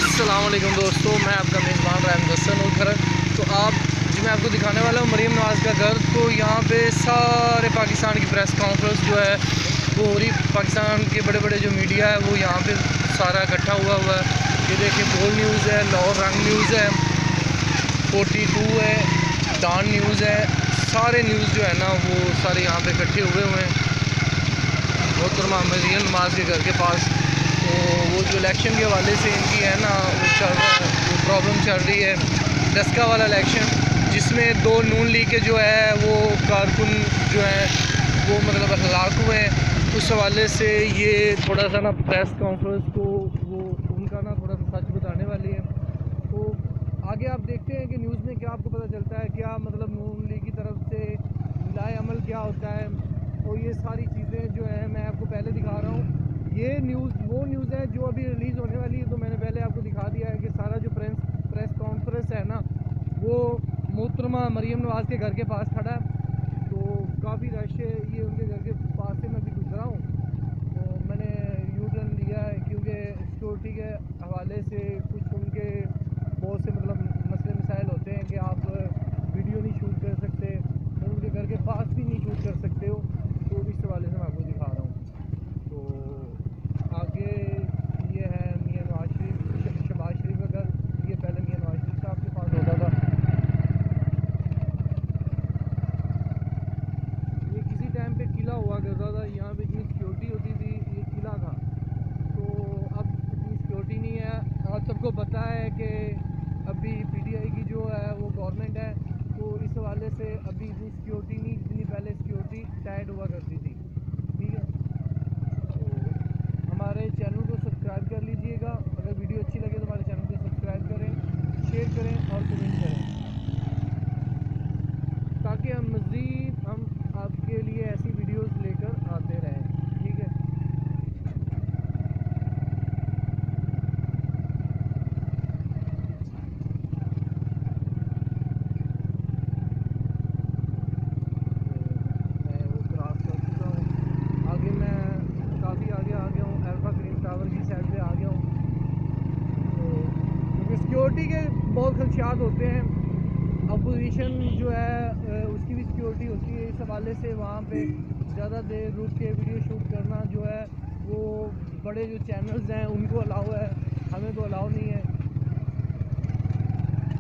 अस्सलाम वालेकुम दोस्तों, मैं आपका मेज़बान रायम हसन उधर। तो आप जी मैं आपको दिखाने वाला हूँ मरीम नवाज़ का घर। तो यहाँ पे सारे पाकिस्तान की प्रेस कॉन्फ्रेंस जो है वो हो रही। पाकिस्तान के बड़े बड़े जो मीडिया है वो यहाँ पे सारा इकट्ठा हुआ है। ये देखिए, बोल न्यूज़ है, लाहौर रंग न्यूज़ है, 42 है, डान न्यूज़ है। सारे न्यूज़ जो है ना वो सारे यहाँ पे इकट्ठे हुए हैं मोहतरमा मरीम नवाज़ के घर के पास। तो वो जो इलेक्शन के हवाले से इनकी है ना वो चल रहा है, वो प्रॉब्लम चल रही है, डस्का वाला इलेक्शन, जिसमें 2 नून लीग के जो है वो कारकुन जो है वो मतलब हलाक हुए हैं। उस हवाले से ये थोड़ा सा ना प्रेस कॉन्फ्रेंस को वो उनका ना थोड़ा सा सच बताने वाली है। तो आगे आप देखते हैं कि न्यूज़ में क्या आपको पता चलता है, क्या मतलब नून लीग की तरफ से मिलाए अमल क्या होता है। और ये सारी चीज़ें जो है मैं आपको पहले दिखा रहा हूँ। ये न्यूज़ वो न्यूज़ है जो अभी रिलीज़ होने वाली है। तो मैंने पहले आपको दिखा दिया है कि सारा जो प्रेस कॉन्फ्रेंस है ना वो मोहतरमा मरीम नवाज़ के घर के पास खड़ा है। तो काफ़ी रश है, ये उनके घर के पास से मैं भी गुजरा हूँ। तो मैंने यू टर्न लिया है क्योंकि सिक्योरिटी के हवाले से कुछ उनके बहुत से मतलब मसले मसाइल होते हैं कि आप वीडियो नहीं शूट कर सकते और उनके घर के पास भी नहीं शूट कर सकते हो। तो इस हवाले से मैं आपको दिखा रहा हूँ। तो आगे ये है मियां नवाज शरीफ, शहबाज शरीफ का घर। ये पहले मियां नवाज शरीफ साहब के पास होता था। ये किसी टाइम पे किला हुआ करता था, यहाँ पे इतनी सिक्योरिटी होती थी, ये किला था। तो अब इतनी सिक्योरिटी नहीं है। आप सबको पता है कि अभी पीटीआई की जो है वो गवर्नमेंट है, तो इस हवाले से अभी इतनी सिक्योरिटी नहीं जितनी पहले सिक्योरिटी टाइट हुआ करती थी। ठीक है, हमारे चैनल को सब्सक्राइब कर लीजिएगा। अगर वीडियो अच्छी लगे तो हमारे चैनल को सब्सक्राइब करें, शेयर करें और कमेंट करें, ताकि हम आपके लिए ऐसी वीडियोस लेकर आते रहें। ठीक है, मैं वो क्रॉस कर चुका हूँ। आगे मैं काफ़ी आगे आ गया हूँ, अल्फा ग्रीन टावर की साइड पे आ गया हूँ। तो सिक्योरिटी के बहुत खदशात होते हैं। अपोजिशन जो है उसकी भी सिक्योरिटी होती है। इस हवाले से वहाँ पे ज़्यादा देर रुक के वीडियो शूट करना जो है वो बड़े जो चैनल्स हैं उनको अलाउ है, हमें तो अलाउ नहीं है।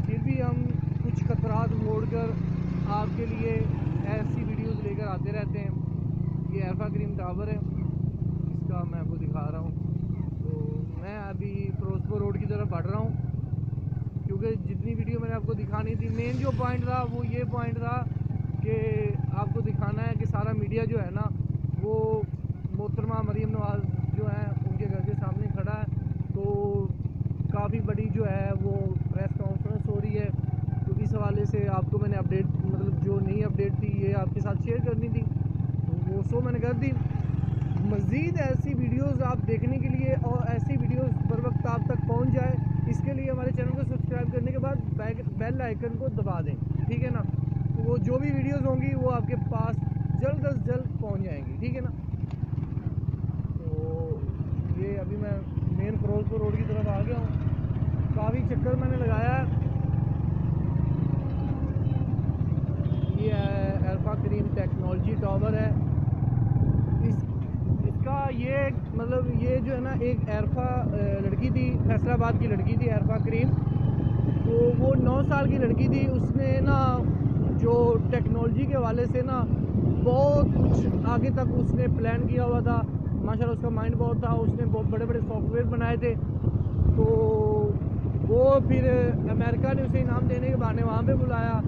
फिर भी हम कुछ खतरात मोड़ कर आपके लिए ऐसी वीडियोस लेकर आते रहते हैं। ये अल्फा ग्रीन टावर है, इसका मैं आपको दिखा रहा हूँ। तो मैं अभी फिरोजपुर रोड की तरफ बढ़ रहा हूँ क्योंकि जितनी वीडियो मैंने आपको दिखानी थी, मेन जो पॉइंट था वो ये पॉइंट था कि आपको दिखाना है कि सारा मीडिया जो है ना वो मोहतरमा मरीम नवाज़ जो है उनके घर के सामने खड़ा है। तो काफ़ी बड़ी जो है वो प्रेस कॉन्फ्रेंस हो रही है। तो इस हवाले से आपको मैंने अपडेट मतलब जो नई अपडेट थी ये आपके साथ शेयर करनी थी, तो वो शो मैंने कर दी। मज़ीद ऐसी वीडियोस आप देखने के लिए और ऐसी वीडियोस बर वक्त आप तक पहुंच जाए, इसके लिए हमारे चैनल को सब्सक्राइब करने के बाद बेल आइकन को दबा दें। ठीक है ना, तो वो जो भी वीडियोस होंगी वो आपके पास जल्द अज जल्द पहुंच जाएंगी। ठीक है ना। तो ये अभी मैं मेन फिरोजपुर रोड की तरफ आ गया हूँ। काफ़ी चक्कर मैंने लगाया है। ये है अल्फा ग्रीन टेक्नोलॉजी टावर है। इसका ये मतलब ये जो है ना एक अरफा लड़की थी, फैसलाबाद की लड़की थी अरफा करीम। तो वो 9 साल की लड़की थी। उसने ना जो टेक्नोलॉजी के हवाले से ना बहुत कुछ आगे तक उसने प्लान किया हुआ था। माशाल्लाह उसका माइंड बहुत था, उसने बहुत बड़े बड़े सॉफ्टवेयर बनाए थे। तो वो फिर अमेरिका ने उसे इनाम देने के बहाने वहाँ पे बुलाया।